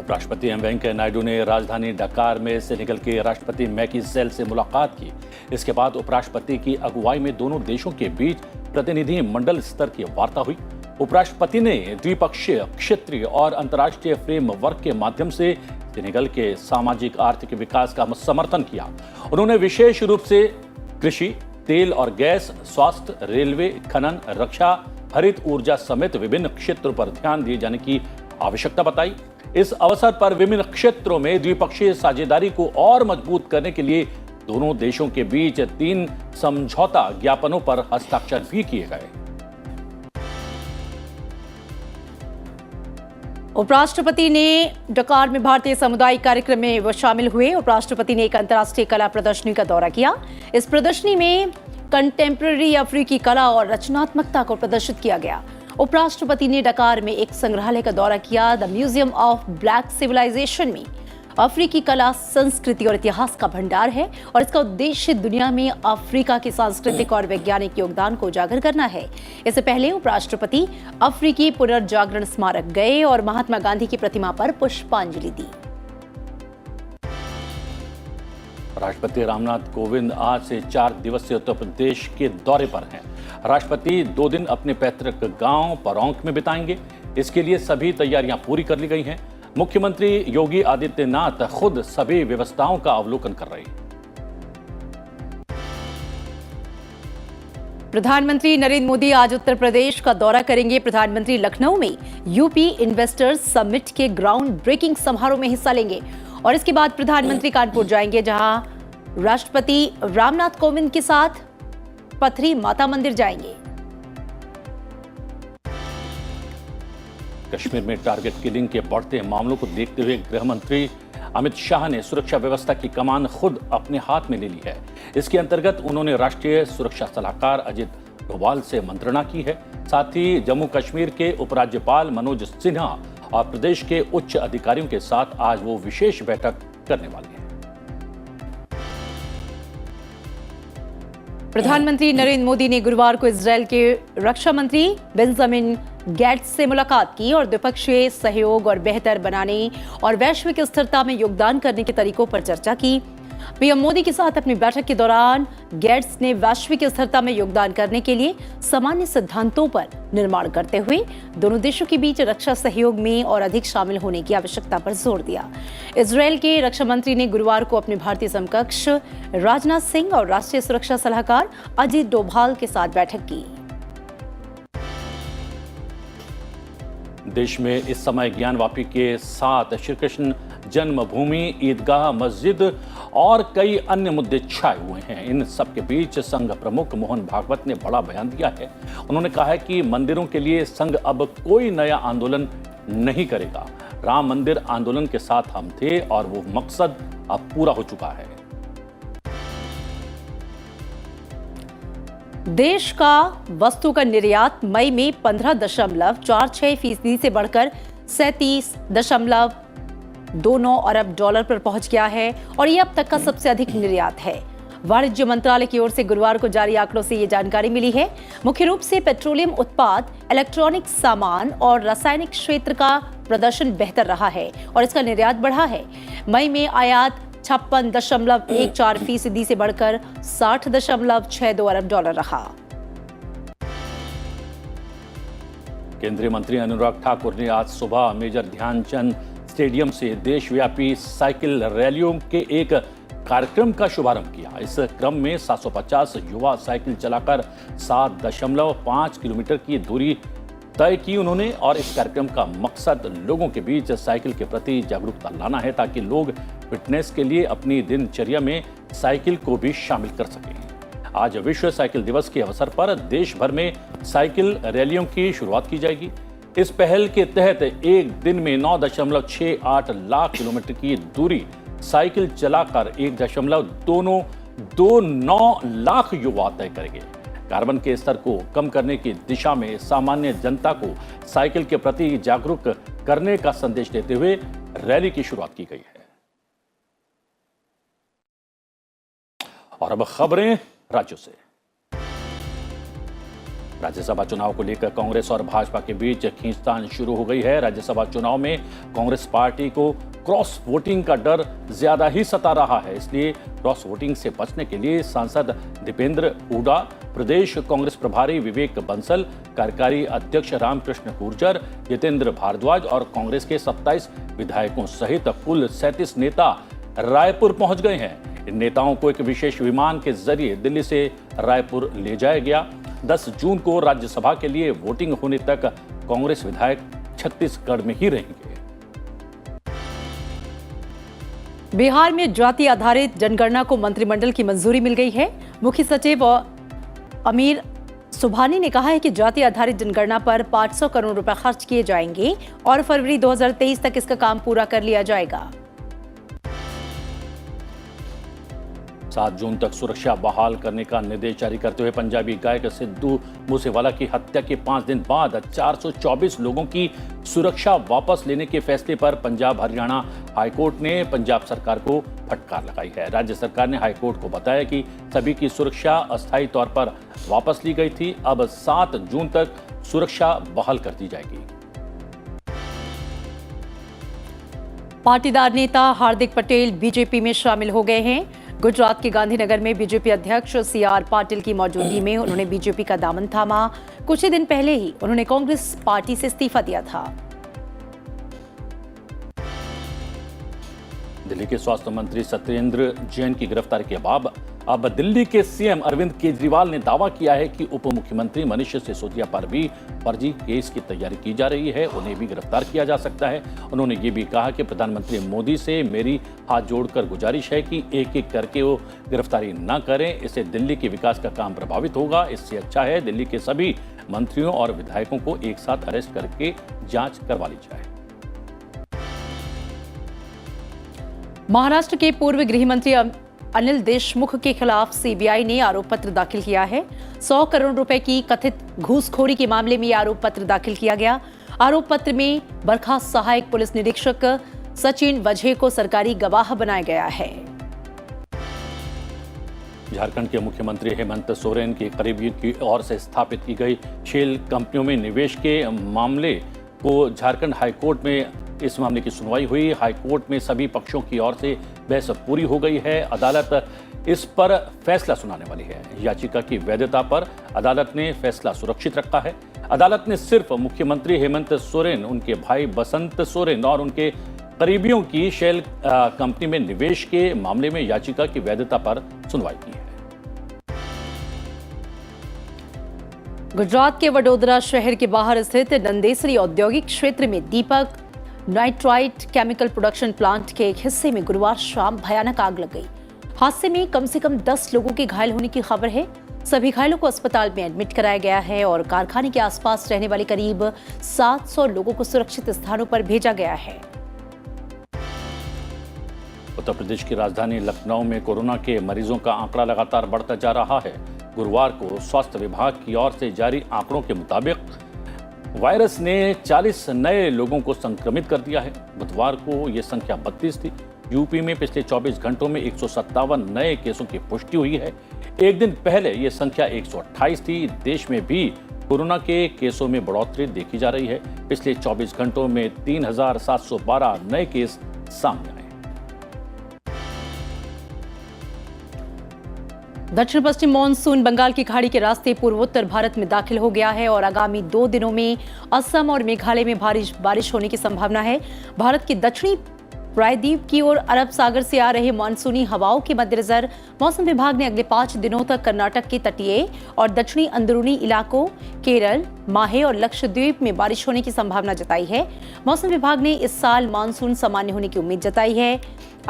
उपराष्ट्रपति एम वेंकैया नायडू ने राजधानी ढाका में सेनेगल के राष्ट्रपति मैकी सैल से मुलाकात की। इसके बाद उपराष्ट्रपति की अगुवाई में दोनों देशों के बीच प्रतिनिधि मंडल स्तर की वार्ता हुई। उपराष्ट्रपति ने द्विपक्षीय, क्षेत्रीय और अंतर्राष्ट्रीय फ्रेमवर्क के माध्यम से सेनेगल के सामाजिक आर्थिक विकास का समर्थन किया। उन्होंने विशेष रूप से कृषि, तेल और गैस, स्वास्थ्य, रेलवे, खनन, रक्षा, हरित ऊर्जा समेत विभिन्न क्षेत्रों पर ध्यान दिए जाने की आवश्यकता बताई। इस अवसर पर विभिन्न क्षेत्रों में द्विपक्षीय साझेदारी को और मजबूत करने के लिए दोनों देशों के बीच 3 समझौता ज्ञापनों पर हस्ताक्षर भी किए गए। उपराष्ट्रपति ने ढाका में भारतीय समुदाय कार्यक्रम में वो शामिल हुए। उपराष्ट्रपति ने एक अंतर्राष्ट्रीय कला प्रदर्शनी का दौरा किया। इस प्रदर्शनी में कंटेम्प्रेरी अफ्रीकी कला और रचनात्मकता को प्रदर्शित किया गया। उपराष्ट्रपति ने ढाका में एक संग्रहालय का दौरा किया। The museum of black civilisation में अफ्रीकी कला, संस्कृति और इतिहास का भंडार है और इसका उद्देश्य दुनिया में अफ्रीका के सांस्कृतिक और वैज्ञानिक योगदान को उजागर करना है। इससे पहले उपराष्ट्रपति अफ्रीकी पुनर्जागरण स्मारक गए और महात्मा गांधी की प्रतिमा पर पुष्पांजलि दी। राष्ट्रपति रामनाथ कोविंद आज से 4 दिवसीय उत्तर प्रदेश के दौरे पर हैं। राष्ट्रपति 2 दिन अपने पैतृक गांव परौंक में बिताएंगे। इसके लिए सभी तैयारियां पूरी कर ली गई हैं। मुख्यमंत्री योगी आदित्यनाथ खुद सभी व्यवस्थाओं का अवलोकन कर रहे हैं। प्रधानमंत्री नरेंद्र मोदी आज उत्तर प्रदेश का दौरा करेंगे। प्रधानमंत्री लखनऊ में यूपी इन्वेस्टर्स समिट के ग्राउंड ब्रेकिंग समारोह में हिस्सा लेंगे और इसके बाद प्रधानमंत्री कानपुर जाएंगे, जहां राष्ट्रपति रामनाथ कोविंद के साथ पथरी माता मंदिर जाएंगे। कश्मीर में टारगेट किलिंग के बढ़ते मामलों को देखते हुए गृह मंत्री अमित शाह ने सुरक्षा व्यवस्था की कमान खुद अपने हाथ में ले ली है। इसके अंतर्गत उन्होंने राष्ट्रीय सुरक्षा सलाहकार अजित डोभाल से मंत्रणा की है। साथ ही जम्मू कश्मीर के उपराज्यपाल मनोज सिन्हा और प्रदेश के उच्च अधिकारियों के साथ आज वो विशेष बैठक करने वाले हैं। प्रधानमंत्री नरेंद्र मोदी ने गुरुवार को इजरायल के रक्षा मंत्री बेंजामिन गेट्स से मुलाकात की और द्विपक्षीय सहयोग और बेहतर बनाने और वैश्विक स्थिरता में योगदान करने के तरीकों पर चर्चा की। पीएम मोदी के साथ अपनी बैठक के दौरान गेट्स ने वैश्विक स्थिरता में योगदान करने के लिए सामान्य सिद्धांतों पर निर्माण करते हुए दोनों देशों के बीच रक्षा सहयोग में और अधिक शामिल होने की आवश्यकता पर जोर दिया। इजरायल के रक्षा मंत्री ने गुरुवार को अपने भारतीय समकक्ष राजनाथ सिंह और राष्ट्रीय सुरक्षा सलाहकार अजित डोभाल के साथ बैठक की। देश में इस समय ज्ञानवापी के साथ श्री कृष्ण जन्मभूमि, ईदगाह, मस्जिद और कई अन्य मुद्दे छाए हुए हैं। इन सब के बीच संघ प्रमुख मोहन भागवत ने बड़ा बयान दिया है। उन्होंने कहा है कि मंदिरों के लिए संघ अब कोई नया आंदोलन नहीं करेगा। राम मंदिर आंदोलन के साथ हम थे और वो मकसद अब पूरा हो चुका है। देश का वस्तु का निर्यात मई में 15.46% से बढ़कर 37.29 अरब डॉलर पर पहुंच गया है और ये अब तक का सबसे अधिक निर्यात है। वाणिज्य मंत्रालय की ओर से गुरुवार को जारी आंकड़ों से ये जानकारी मिली है। मुख्य रूप से पेट्रोलियम उत्पाद, इलेक्ट्रॉनिक सामान और रासायनिक क्षेत्र का प्रदर्शन बेहतर रहा है और इसका निर्यात बढ़ा है। मई में आयात 56.14% से बढ़कर 60.62 अरब डॉलर रहा। केंद्रीय मंत्री अनुराग ठाकुर ने आज सुबह मेजर ध्यानचंद स्टेडियम से देशव्यापी साइकिल रैलियों के एक कार्यक्रम का शुभारंभ किया। इस क्रम में 750 युवा साइकिल चलाकर 7.5 किलोमीटर की दूरी तय की उन्होंने और इस कार्यक्रम का मकसद लोगों के बीच साइकिल के प्रति जागरूकता लाना है ताकि लोग फिटनेस के लिए अपनी दिनचर्या में साइकिल को भी शामिल कर सकें। आज विश्व साइकिल दिवस के अवसर पर देश भर में साइकिल रैलियों की शुरुआत की जाएगी। इस पहल के तहत एक दिन में 9.68 लाख किलोमीटर की दूरी साइकिल चलाकर 1.29 लाख युवा तय करेंगे। कार्बन के स्तर को कम करने की दिशा में सामान्य जनता को साइकिल के प्रति जागरूक करने का संदेश देते हुए रैली की शुरुआत की गई है। और अब खबरें राज्यों से। राज्यसभा चुनाव को लेकर कांग्रेस और भाजपा के बीच खींचतान शुरू हो गई है। राज्यसभा चुनाव में कांग्रेस पार्टी को क्रॉस वोटिंग का डर ज्यादा ही सता रहा है, इसलिए क्रॉस वोटिंग से बचने के लिए सांसद दीपेंद्र हुडा, प्रदेश कांग्रेस प्रभारी विवेक बंसल, कार्यकारी अध्यक्ष रामकृष्ण गुर्जर, जितेंद्र भारद्वाज और कांग्रेस के 27 विधायकों सहित कुल 37 नेता रायपुर पहुंच गए हैं। इन नेताओं को एक विशेष विमान के जरिए दिल्ली से रायपुर ले जाया गया। 10 जून को राज्यसभा के लिए वोटिंग होने तक कांग्रेस विधायक छत्तीसगढ़ में ही रहेंगे। बिहार में जाति आधारित जनगणना को मंत्रिमंडल की मंजूरी मिल गई है। मुख्य सचिव अमीर सुभानी ने कहा है कि जाति आधारित जनगणना पर 500 करोड़ रुपए खर्च किए जाएंगे और फरवरी 2023 तक इसका काम पूरा कर लिया जाएगा। 7 जून तक सुरक्षा बहाल करने का निर्देश जारी करते हुए पंजाबी गायक सिद्धू मूसेवाला की हत्या के 5 दिन बाद 424 लोगों की सुरक्षा वापस लेने के फैसले पर पंजाब हरियाणा हाईकोर्ट ने पंजाब सरकार को फटकार लगाई है। राज्य सरकार ने हाईकोर्ट को बताया कि सभी की सुरक्षा अस्थायी तौर पर वापस ली गई थी, अब 7 जून तक सुरक्षा बहाल कर दी जाएगी। पाटीदार नेता हार्दिक पटेल बीजेपी में शामिल हो गए हैं। गुजरात के गांधीनगर में बीजेपी अध्यक्ष CR पाटिल की मौजूदगी में उन्होंने बीजेपी का दामन थामा। कुछ ही दिन पहले ही उन्होंने कांग्रेस पार्टी से इस्तीफा दिया था। दिल्ली के स्वास्थ्य मंत्री सत्येंद्र जैन की गिरफ्तारी के बाद अब दिल्ली के सीएम अरविंद केजरीवाल ने दावा किया है कि उप मुख्यमंत्री मनीष सिसोदिया पर भी फर्जी केस की तैयारी की जा रही है, उन्हें भी गिरफ्तार किया जा सकता है। उन्होंने ये भी कहा कि प्रधानमंत्री मोदी से मेरी हाथ जोड़कर गुजारिश है कि एक एक करके वो गिरफ्तारी न करें, इससे दिल्ली के विकास का काम प्रभावित होगा। इससे अच्छा है दिल्ली के सभी मंत्रियों और विधायकों को एक साथ अरेस्ट करके जांच करवा ली जाए। महाराष्ट्र के पूर्व गृह मंत्री अनिल देशमुख के खिलाफ सीबीआई ने आरोप पत्र दाखिल किया है। 100 करोड़ रुपए की कथित घूसखोरी के मामले में आरोप पत्र दाखिल किया गया। आरोप पत्र में बर्खास्त सहायक पुलिस निरीक्षक सचिन वजहे को सरकारी गवाह बनाया गया है। झारखंड के मुख्यमंत्री हेमंत सोरेन के करीबियों की ओर से स्थापित की गई शेल कंपनियों में निवेश के मामले को झारखंड हाईकोर्ट में इस मामले की सुनवाई हुई। हाईकोर्ट में सभी पक्षों की ओर से बहस पूरी हो गई है। अदालत इस पर फैसला सुनाने वाली है। याचिका की वैधता पर अदालत ने फैसला सुरक्षित रखा है। अदालत ने सिर्फ मुख्यमंत्री हेमंत सोरेन, उनके भाई बसंत सोरेन और उनके करीबियों की शेल कंपनी में निवेश के मामले में याचिका की वैधता पर सुनवाई की है। गुजरात के वडोदरा शहर के बाहर स्थित नंदेसरी औद्योगिक क्षेत्र में दीपक नाइट्राइट केमिकल प्रोडक्शन प्लांट के एक हिस्से में गुरुवार शाम भयानक आग लग गई। हादसे में कम से कम 10 लोगों के घायल होने की खबर है। सभी घायलों को अस्पताल में एडमिट कराया गया है और कारखाने के आसपास रहने वाले करीब 700 लोगों को सुरक्षित स्थानों पर भेजा गया है। उत्तर प्रदेश की राजधानी लखनऊ में कोरोना के मरीजों का आंकड़ा लगातार बढ़ता जा रहा है। गुरुवार को स्वास्थ्य विभाग की ओर से जारी आंकड़ों के मुताबिक वायरस ने 40 नए लोगों को संक्रमित कर दिया है। बुधवार को यह संख्या 32 थी। यूपी में पिछले 24 घंटों में 157 नए केसों की पुष्टि हुई है। एक दिन पहले यह संख्या 128 थी। देश में भी कोरोना के केसों में बढ़ोतरी देखी जा रही है। पिछले 24 घंटों में 3712 नए केस सामने आए। दक्षिण पश्चिम मानसून बंगाल की खाड़ी के रास्ते पूर्वोत्तर भारत में दाखिल हो गया है और आगामी 2 दिनों में असम और मेघालय में बारिश होने की संभावना है। भारत के दक्षिणी प्रायद्वीप की ओर अरब सागर से आ रहे मानसूनी हवाओं के मद्देनजर मौसम विभाग ने अगले 5 दिनों तक कर्नाटक के तटीय और दक्षिणी अंदरूनी इलाकों केरल, माहे और लक्षद्वीप में बारिश होने की संभावना जताई है। मौसम विभाग ने इस साल मानसून सामान्य होने की उम्मीद जताई है।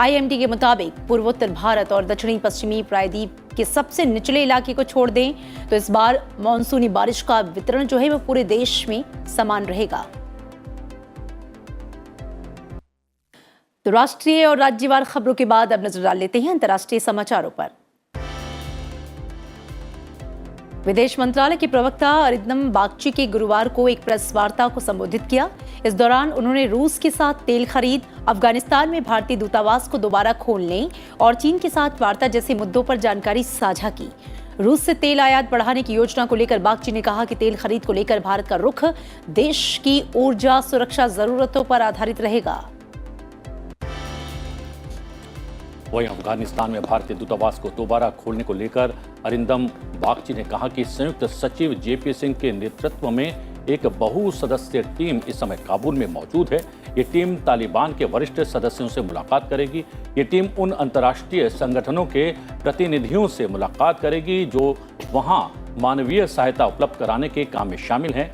IMD के मुताबिक पूर्वोत्तर भारत और दक्षिणी पश्चिमी प्रायद्वीप के सबसे निचले इलाके को छोड़ दें तो इस बार मानसूनी बारिश का वितरण जो है वो पूरे देश में समान रहेगा। तो राष्ट्रीय और राज्यवार खबरों के बाद अब नजर डाल लेते हैं अंतर्राष्ट्रीय समाचारों पर। विदेश मंत्रालय के प्रवक्ता अरिंदम बागची के गुरुवार को एक प्रेस वार्ता को संबोधित किया। इस दौरान उन्होंने रूस के साथ तेल खरीद, अफगानिस्तान में भारतीय दूतावास को दोबारा खोलने और चीन के साथ वार्ता जैसे मुद्दों पर जानकारी साझा की। रूस से तेल आयात बढ़ाने की योजना को लेकर बागची ने कहा कि तेल खरीद को लेकर भारत का रुख देश की ऊर्जा सुरक्षा जरूरतों पर आधारित रहेगा। वहीं अफगानिस्तान में भारतीय दूतावास को दोबारा खोलने को लेकर अरिंदम बागची ने कहा कि संयुक्त सचिव जेपी सिंह के नेतृत्व में एक बहुसदस्यीय टीम इस समय काबुल में मौजूद है। ये टीम तालिबान के वरिष्ठ सदस्यों से मुलाकात करेगी। ये टीम उन अंतर्राष्ट्रीय संगठनों के प्रतिनिधियों से मुलाकात करेगी जो वहां मानवीय सहायता उपलब्ध कराने के काम में शामिल हैं।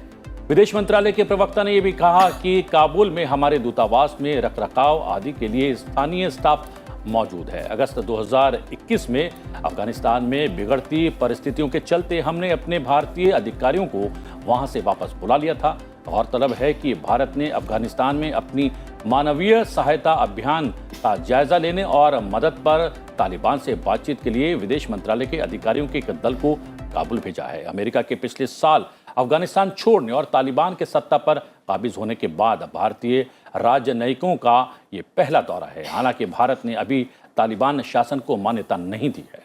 विदेश मंत्रालय के प्रवक्ता ने यह भी कहा कि काबुल में हमारे दूतावास में रखरखाव आदि के लिए स्थानीय स्टाफ मौजूद है। अगस्त 2021 में अफगानिस्तान में बिगड़ती परिस्थितियों के चलते हमने अपने भारतीय अधिकारियों को वहां से वापस बुला लिया था। गौरतलब है कि भारत ने अफगानिस्तान में अपनी मानवीय सहायता अभियान का जायजा लेने और मदद पर तालिबान से बातचीत के लिए विदेश मंत्रालय के अधिकारियों के एक दल को काबुल भेजा है। अमेरिका के पिछले साल अफगानिस्तान छोड़ने और तालिबान के सत्ता पर काबिज होने के बाद भारतीय राजनयिकों का ये पहला दौरा है। हालांकि भारत ने अभी तालिबान शासन को मान्यता नहीं दी है।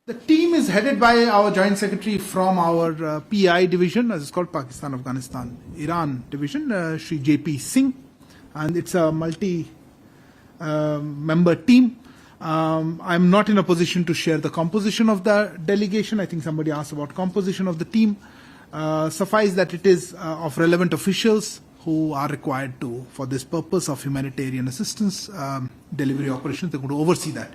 The team is headed by our Joint Secretary from our PI division, as it's called Pakistan, Afghanistan, Iran division, Shri JP Singh, and it's a multi-member team. I'm not in a position to share the composition of the delegation. I think somebody asked about composition of the team. Suffice that it is of relevant officials who are required to, for this purpose of humanitarian assistance, delivery operations, they're going to oversee that.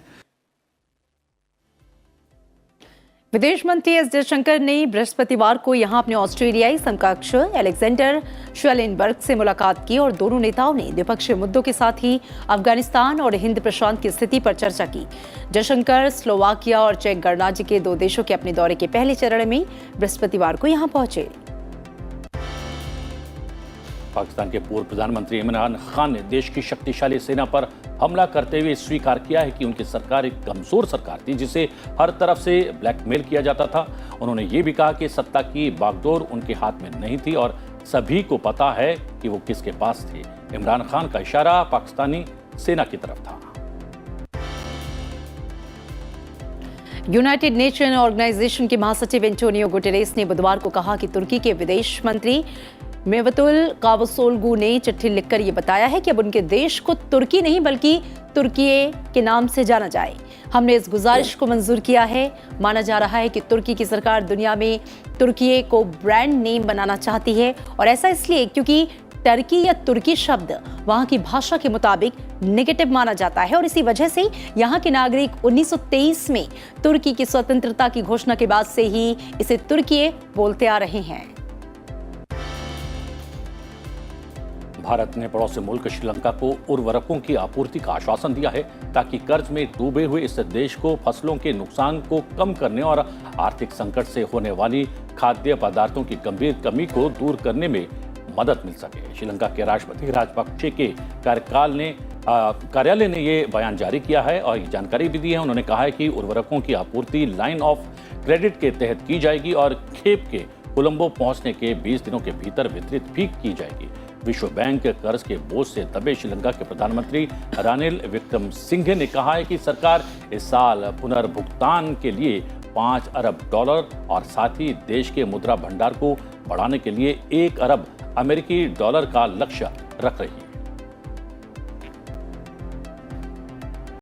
विदेश मंत्री S Jaishankar ने बृहस्पतिवार को यहां अपने ऑस्ट्रेलियाई समकक्ष Alexander शेलेनबर्ग से मुलाकात की और दोनों नेताओं ने द्विपक्षीय मुद्दों के साथ ही अफगानिस्तान और हिंद प्रशांत की स्थिति पर चर्चा की। जयशंकर स्लोवाकिया और चेक गणराज्य के दो देशों के अपने दौरे के पहले चरण में बृहस्पतिवार को यहां पहुंचे। पाकिस्तान के पूर्व प्रधानमंत्री इमरान खान ने देश की शक्तिशाली सेना पर हमला करते हुए स्वीकार किया है कि उनकी सरकार एक कमजोर सरकार थी जिसे हर तरफ से ब्लैकमेल किया जाता था। उन्होंने ये भी कहा कि सत्ता की बागडोर उनके हाथ में नहीं थी और सभी को पता है कि वो किसके पास थे। इमरान खान का इशारा पाकिस्तानी सेना की तरफ था। यूनाइटेड नेशन ऑर्गेनाइजेशन के महासचिव एंटोनियो गुटेरेस ने बुधवार को कहा कि तुर्की के विदेश मंत्री मेवतुल कावुसोग्लू ने चिट्ठी लिखकर यह बताया है कि अब उनके देश को तुर्की नहीं बल्कि तुर्कीये के नाम से जाना जाए। हमने इस गुजारिश को मंजूर किया है। माना जा रहा है कि तुर्की की सरकार दुनिया में तुर्कीये को ब्रांड नेम बनाना चाहती है और ऐसा इसलिए क्योंकि टर्की या तुर्की शब्द वहां की भाषा के मुताबिक नेगेटिव माना जाता है और इसी वजह से यहां के नागरिक 1923 में तुर्की की स्वतंत्रता की घोषणा के बाद से ही इसे तुर्कीये बोलते आ रहे हैं। भारत ने पड़ोसी मुल्क श्रीलंका को उर्वरकों की आपूर्ति का आश्वासन दिया है ताकि कर्ज में डूबे हुए इस देश को फसलों के नुकसान को कम करने और आर्थिक संकट से होने वाली खाद्य पदार्थों की गंभीर कमी को दूर करने में मदद मिल सके। श्रीलंका के राष्ट्रपति राजपक्षे के कार्यालय ने ये बयान जारी किया है और ये जानकारी भी दी है। उन्होंने कहा है कि उर्वरकों की आपूर्ति लाइन ऑफ क्रेडिट के तहत की जाएगी और खेप के कोलंबो पहुंचने के 20 दिनों के भीतर वितरित भी की जाएगी। विश्व बैंक कर्ज के बोझ से दबे श्रीलंका के प्रधानमंत्री रानिल विक्रमसिंघे ने कहा है कि सरकार इस साल पुनर्भुगतान के लिए $5 अरब और साथ ही देश के मुद्रा भंडार को बढ़ाने के लिए $1 अरब का लक्ष्य रख रही है।